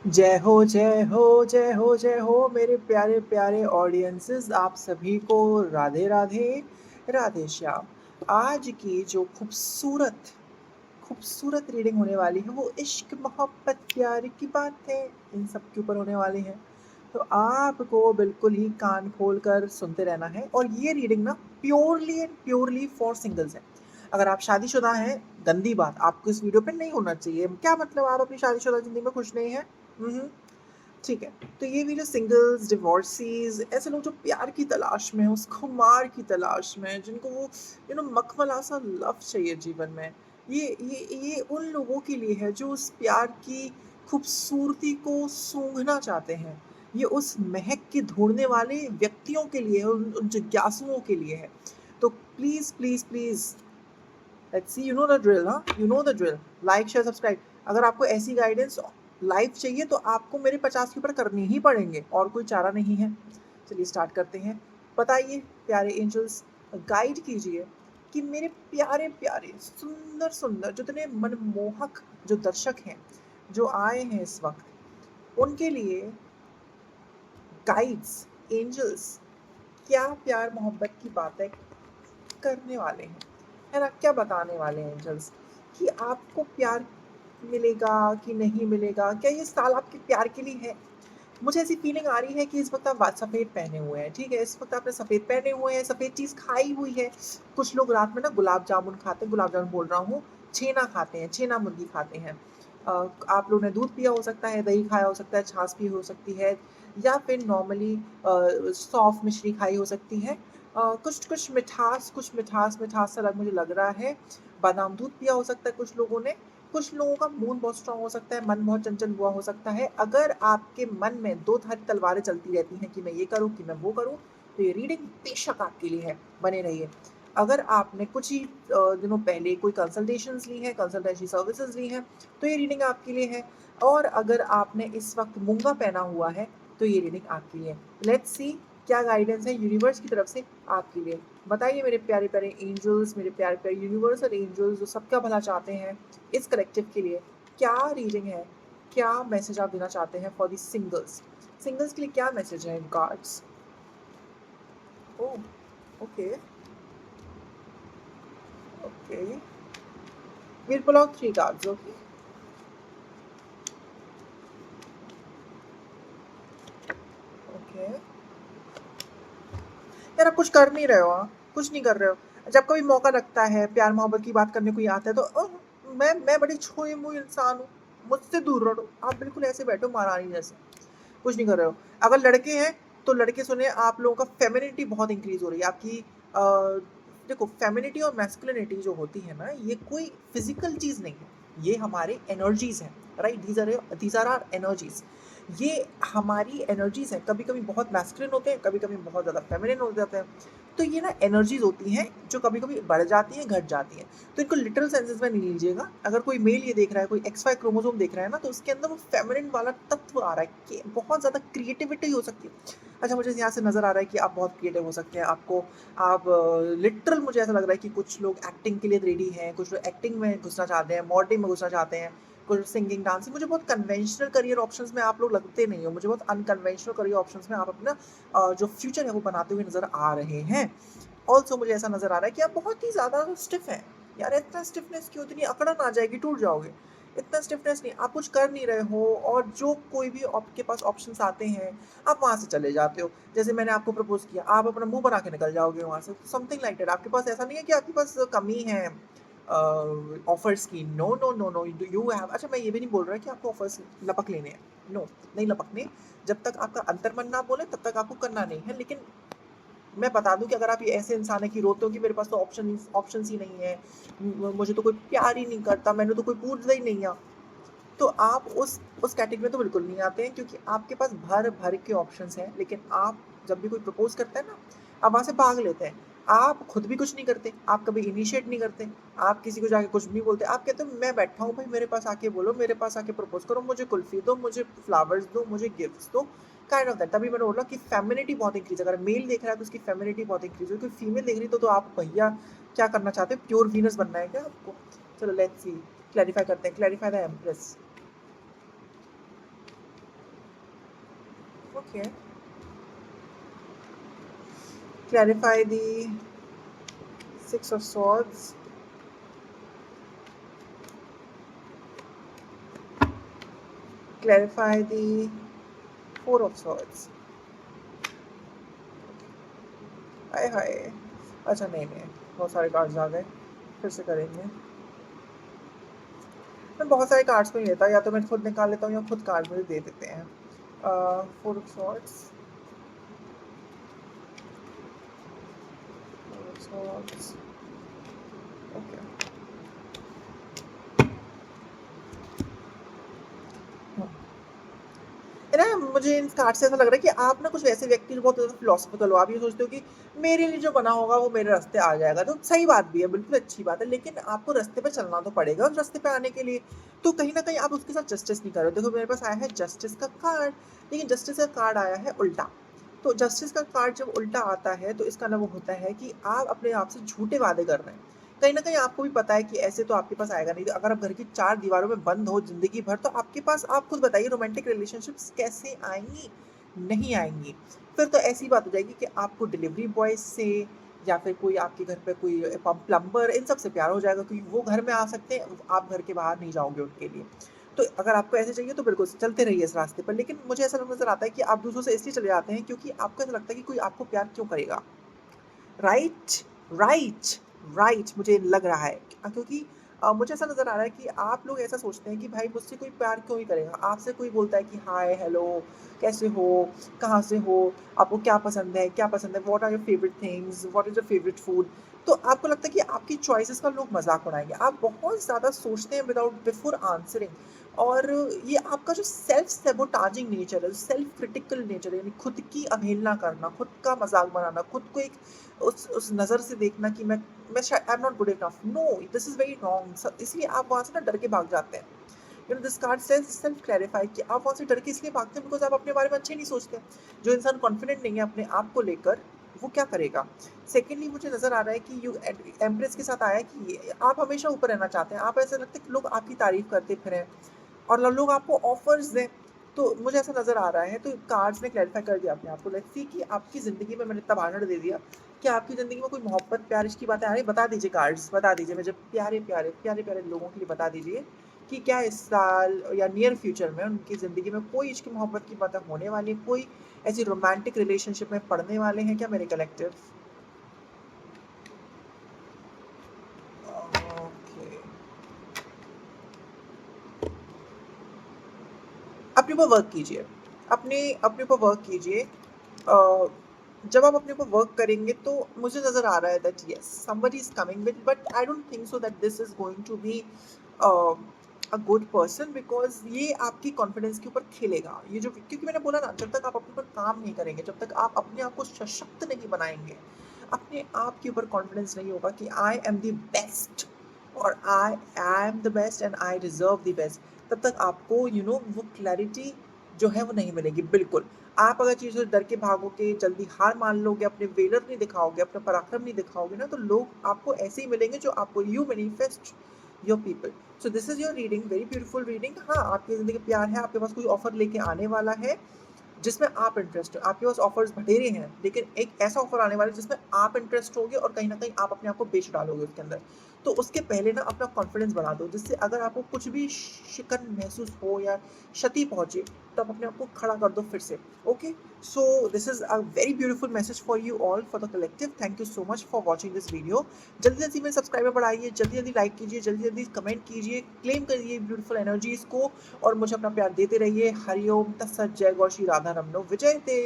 जय हो जय हो जय हो जय हो मेरे प्यारे प्यारे ऑडियंसेस, आप सभी को राधे राधे राधे श्याम। आज की जो खूबसूरत खूबसूरत रीडिंग होने वाली है वो इश्क मोहब्बत प्यार की बात है, इन सब के ऊपर होने वाली है। तो आपको बिल्कुल ही कान खोल कर सुनते रहना है। और ये रीडिंग ना purely and purely for singles है। अगर आप शादीशुदा हैं, गंदी बात, आपको इस वीडियो पे नहीं होना चाहिए। क्या मतलब आप अपनी शादीशुदा जिंदगी में खुश नहीं हैं? ठीक है। तो ये वीडियो सिंगल्स, डिवोर्सीज, ऐसे लोग जो प्यार की तलाश में हैं, उस खुमार की तलाश में हैं, जिनको वो मखमला सा लव चाहिए जीवन में। ये उन लोगों के लिए है जो उस प्यार की खूबसूरती को सूंघना चाहते हैं। ये उस महक के ढूंढने वाले व्यक्तियों के लिए है, उन जिज्ञासुओं के लिए है। तो please please please, let's see, you know the drill, हाँ, you know the drill. Like share subscribe. अगर आपको ऐसी गाइडेंस लाइव चाहिए तो आपको मेरे 50 के ऊपर करनी ही पड़ेंगे, और कोई चारा नहीं है। चलिए स्टार्ट करते हैं। बताइए प्यारे एंजल्स, गाइड कीजिए कि मेरे प्यारे प्यारे सुंदर सुंदर जितने मनमोहक जो दर्शक हैं, जो आए हैं इस वक्त, उनके लिए गाइड्स, एंजल्स क्या प्यार मोहब्बत की बातें करने वाले हैं, है ना? क्या बताने वाले हैं एंजल्स कि आपको प्यार मिलेगा कि नहीं मिलेगा? क्या ये साल आपके प्यार के लिए है? मुझे ऐसी फीलिंग आ रही है कि इस वक्त आप सफ़ेद पहने हुए हैं, ठीक है? इस वक्त आपने सफ़ेद पहने हुए हैं, सफ़ेद चीज़ खाई हुई है। कुछ लोग रात में ना गुलाब जामुन खाते हैं, गुलाब जामुन बोल रहा हूँ, छेना खाते हैं, छेना मुर्गी खाते हैं। आप लोगों ने दूध पिया हो सकता है, दही खाया हो सकता है, छाछ पी हो सकती है, या फिर नॉर्मली सौंफ मिश्री खाई हो सकती है। कुछ कुछ मिठास, कुछ मिठास मिठास सा मुझे लग रहा है। बादाम दूध पिया हो सकता है कुछ लोगों ने। कुछ लोगों का मूड बहुत स्ट्रांग हो सकता है, मन बहुत चंचल हुआ हो सकता है। अगर आपके मन में दो धारी तलवारें चलती रहती हैं कि मैं ये करूं कि मैं वो करूं, तो ये रीडिंग बेशक आपके लिए है, बने रहिए। अगर आपने कुछ ही दिनों पहले कोई कंसल्टेशंस ली हैं, कंसल्टेंसी सर्विसेज ली हैं, तो ये रीडिंग आपके लिए है। और अगर आपने इस वक्त मूंगा पहना हुआ है, तो ये रीडिंग आपके लिए है। लेट्स सी क्या गाइडेंस है यूनिवर्स की तरफ से आपके लिए। बताइए मेरे प्यारे प्यारे एंजल्स, मेरे प्यारे प्यारे यूनिवर्सल एंजल्स जो सबका भला चाहते हैं इस कलेक्टिव के लिए, क्या रीडिंग है? क्या मैसेज आप देना चाहते हैं फॉर द सिंगल्स? सिंगल्स के लिए क्या मैसेज है cards? Oh, okay okay, we'll pull out 3 cards, okay? Okay. यार आप कुछ कर नहीं रहे हो, हाँ? कुछ नहीं कर रहे हो। जब कभी मौका लगता है, प्यार मोहब्बत की बात करने कोई आता है तो मैं बड़ी छुई मुई इंसान हूँ, मुझसे दूर रहो। आप बिल्कुल ऐसे बैठो महारानी जैसे, कुछ नहीं कर रहे हो। अगर लड़के हैं तो लड़के सुने, आप लोगों का फेमिनिटी बहुत इंक्रीज हो रही है आपकी। देखो, फेमिनिटी और मैस्कुलिनिटी जो होती है ना, ये कोई फिजिकल चीज नहीं है, ये हमारे एनर्जीज हैं, right? These are our energies. ये हमारी एनर्जीज हैं। कभी कभी बहुत मैस्कुलिन होते हैं, कभी कभी बहुत ज़्यादा फेमिनिन हो जाते हैं। तो ये ना एनर्जीज होती हैं जो कभी कभी बढ़ जाती हैं, घट जाती हैं। तो इनको लिटरल सेंसेस में नहीं लीजिएगा। अगर कोई मेल ये देख रहा है, कोई XY क्रोमोसोम देख रहा है ना, तो उसके अंदर वो फेमिनिन वाला तत्व आ रहा है कि बहुत ज़्यादा क्रिएटिविटी हो सकती है। अच्छा, मुझे यहाँ से नज़र आ रहा है कि आप बहुत क्रिएटिव हो सकते हैं। आपको आप लिटरल मुझे ऐसा लग रहा है कि कुछ लोग एक्टिंग के लिए रेडी हैं, कुछ लोग एक्टिंग में घुसना चाहते हैं, मॉडलिंग में घुसना चाहते हैं, कुछ सिंगिंग, डांसिंग। मुझे बहुत कन्वेंशनल करियर ऑप्शंस में आप लोग लगते नहीं हो। मुझे बहुत अनकन्वेंशनल करियर ऑप्शंस में आप अपना जो फ्यूचर है वो बनाते हुए नज़र आ रहे हैं। ऑल्सो मुझे ऐसा नज़र आ रहा है कि आप बहुत ही ज़्यादा स्टिफ हैं। यार इतना स्टिफनेस क्यों? इतनी अकड़न आ जाएगी, टूट जाओगे। इतना स्टिफनेस नहीं, आप कुछ कर नहीं रहे हो, और जो कोई भी आपके पास ऑप्शंस आते हैं आप वहाँ से चले जाते हो। जैसे मैंने आपको प्रपोज किया, आप अपना मुंह बना के निकल जाओगे वहाँ से, समथिंग लाइक दैट। आपके पास ऐसा नहीं है कि आपके पास कमी है ऑफर्स की। No no no no, you have. अच्छा, मैं ये भी नहीं बोल रहा कि आपको ऑफर्स लपक लेने हैं, नो, नहीं लपकने। जब तक आपका अंतर्मन ना बोले तब तक आपको करना नहीं है। लेकिन मैं बता दूं कि अगर आप ये ऐसे इंसान है कि रोते हो कि मेरे पास तो ऑप्शन ही नहीं है, मुझे तो कोई प्यार ही नहीं करता, मैंने तो कोई पूछता ही नहीं है, तो आप उस कैटेगरी में तो बिल्कुल नहीं आते हैं, क्योंकि आपके पास भर भर के ऑप्शंस हैं। लेकिन आप जब भी कोई प्रपोज करता है ना, आप वहाँ से भाग लेते हैं। आप खुद भी कुछ नहीं करते, आप कभी इनिशिएट नहीं करते, आप किसी को जाके कुछ नहीं बोलते। आप कहते हो मैं बैठा हूँ भाई, मेरे पास आके बोलो, मेरे पास आके प्रपोज करो, मुझे कुल्फी दो, मुझे फ्लावर्स दो, मुझे गिफ्ट्स दो, काइंड ऑफ दैट। तभी मैंने बोला कि फेमिनिटी बहुत इंक्रीज। अगर मेल देख रहा है तो उसकी फेमिनिटी बहुत इंक्रीज होगी। फीमेल देख रही तो आप भैया क्या करना चाहते हैं? प्योर वीनस बनना है क्या आपको? चलो लेट्स सी, क्लैरिफाई करते हैं। Clarify the empress. Okay. Clarify the Six of Swords. Clarify the Four of Swords. हाय हाय, अच्छा नहीं नहीं, बहुत सारे कार्ड्स आ गए, फिर से करेंगे। मैं बहुत सारे कार्ड्स को नहीं लेता, या तो मैं खुद निकाल लेता हूँ या खुद कार्ड मुझे दे देते हैं। Four of swords, okay. है ना, मुझे इन कार्ड से ऐसा लग रहा है कि आप ना कुछ वैसे व्यक्ति जो बहुत ज़्यादा फिलोसफिकल हो, आप ये सोचते हो कि मेरे लिए जो बना होगा वो मेरे रास्ते आ जाएगा, तो सही बात भी है, बिल्कुल अच्छी बात है, लेकिन आपको रास्ते पे चलना तो पड़ेगा उस रास्ते पे आने के लिए। तो कहीं ना कहीं आप उसके साथ जस्टिस नहीं कर रहे हो। देखो मेरे पास आया है जस्टिस का कार्ड, लेकिन जस्टिस का कार्ड आया है उल्टा। तो जस्टिस का कार्ड जब उल्टा आता है तो इसका मतलब होता है कि आप अपने आप से झूठे वादे कर रहे हैं। कहीं ना कहीं आपको भी पता है कि ऐसे तो आपके पास आएगा नहीं, तो अगर आप घर की चार दीवारों में बंद हो जिंदगी भर, तो आपके पास, आप खुद बताइए, रोमांटिक रिलेशनशिप्स कैसे आएंगी? नहीं आएंगी। फिर तो ऐसी बात हो जाएगी कि आपको डिलीवरी बॉय से या फिर कोई आपके घर पे कोई प्लम्बर, इन सब से प्यार हो जाएगा, क्योंकि वो घर में आ सकते हैं, आप घर के बाहर नहीं जाओगे उनके लिए। तो अगर आपको ऐसे चाहिए तो बिल्कुल चलते रहिए इस रास्ते पर, लेकिन मुझे ऐसा नजर आता है कि आप दूसरों से इसलिए चले जाते हैं क्योंकि आपको ऐसा लगता है कि कोई आपको प्यार क्यों करेगा। राइट, राइट, राइट, मुझे लग रहा है क्योंकि मुझे ऐसा नज़र आ रहा है कि आप लोग ऐसा सोचते हैं कि भाई मुझसे कोई प्यार क्यों ही करेगा। आपसे कोई बोलता है कि हाय हेलो, कैसे हो, कहाँ से हो, आपको क्या पसंद है, क्या पसंद है, what are your favourite things, what is your favourite food. तो आपको लगता है कि आपकी चॉइसेस का लोग मजाक उड़ाएंगे। आप बहुत ज़्यादा सोचते हैं विदाउट बिफोर आंसरिंग। और ये आपका जो सेल्फ सेबोटाजिंग नेचर है, सेल्फ क्रिटिकल नेचर है, यानी खुद की अवहेलना करना, खुद का मजाक बनाना, खुद को एक उस नज़र से देखना कि मैं शायद I am not good enough, no, this is very wrong, इसलिए आप वहाँ से ना डर के भाग जाते हैं। You know this card self self clarify कि आप वहाँ से डर के इसलिए भागते हैं बिकॉज आप अपने बारे में अच्छे नहीं सोचते। जो इंसान कॉन्फिडेंट नहीं है अपने आप को लेकर, वो क्या करेगा। सेकेंडली मुझे नजर आ रहा है कि यू एम्प्रेस के साथ आया है कि आप हमेशा ऊपर रहना चाहते हैं, आप ऐसा लगता है कि लोग आपकी तारीफ करते फिरें और लोग आपको ऑफर्स दें। तो मुझे ऐसा नजर आ रहा है, तो कार्ड्स ने क्लैरिफाई कर दिया अपने आप को। लेट्स सी कि आपकी जिंदगी में, मैंने इतना भाषण दे दिया, कि आपकी जिंदगी में कोई मोहब्बत प्यार की बातें आ रही, बता दीजिए कार्ड्स, बता दीजिए मुझे, प्यारे प्यारे प्यारे प्यारे लोगों के लिए बता दीजिए कि क्या इस साल या नियर फ्यूचर में उनकी ज़िंदगी में कोई इश्क मोहब्बत की बातें होने वाली है, कोई ऐसी रोमांटिक रिलेशनशिप में पढ़ने वाले हैं क्या मेरे कलेक्टिव। ओके, अपने ऊपर वर्क कीजिए, अपने अपने ऊपर वर्क कीजिए। जब आप अपने ऊपर वर्क करेंगे तो मुझे नज़र आ रहा है that yes somebody is coming with, but I don't think so that this is going to be a good person, because ये आपकी कॉन्फिडेंस के ऊपर खेलेगा। ये जो, क्योंकि मैंने बोला ना, जब तक आप अपने ऊपर काम नहीं करेंगे, जब तक आप अपने आप को सशक्त नहीं बनाएंगे, अपने आप के ऊपर कॉन्फिडेंस नहीं होगा कि आई एम द बेस्ट और I am the best and I deserve the best, तब तक आपको वो क्लैरिटी जो है वो नहीं मिलेगी। बिल्कुल, आप अगर चीज़ों से डर के भागोगे, जल्दी हार मान लोगे, अपने वेलर नहीं दिखाओगे, अपना पराक्रम नहीं दिखाओगे ना, तो लोग आपको ऐसे ही मिलेंगे जो आपको, you manifest your people. So this is your reading, very beautiful reading. हाँ, आपकी ज़िंदगी में प्यार है, आपके पास कोई ऑफर लेके आने वाला है जिसमें आप इंटरेस्ट हो। आपके पास ऑफर्स बटेरे हैं, लेकिन एक ऐसा ऑफर आने वाला है जिसमें आप इंटरेस्ट होगे और कहीं ना कहीं आप अपने आप को बेच डालोगे उसके अंदर। तो उसके पहले ना अपना कॉन्फिडेंस बढ़ा दो, जिससे अगर आपको कुछ भी शिकन महसूस हो या क्षति पहुंचे, तो आप अपने आप को खड़ा कर दो फिर से। Okay, so this is a very beautiful message for you all, for the collective. Thank you so much for watching this video. जल्दी जल्दी मेरे सब्सक्राइबर बढ़ाइए, जल्दी जल्दी लाइक कीजिए, जल्दी जल्दी कमेंट कीजिए, क्लेम करिए ब्यूटीफुल एनर्जीज को, और मुझे अपना प्यार देते रहिए। हरिओम तत्सत, जय गौ श्री राधा रमनो विजय ते।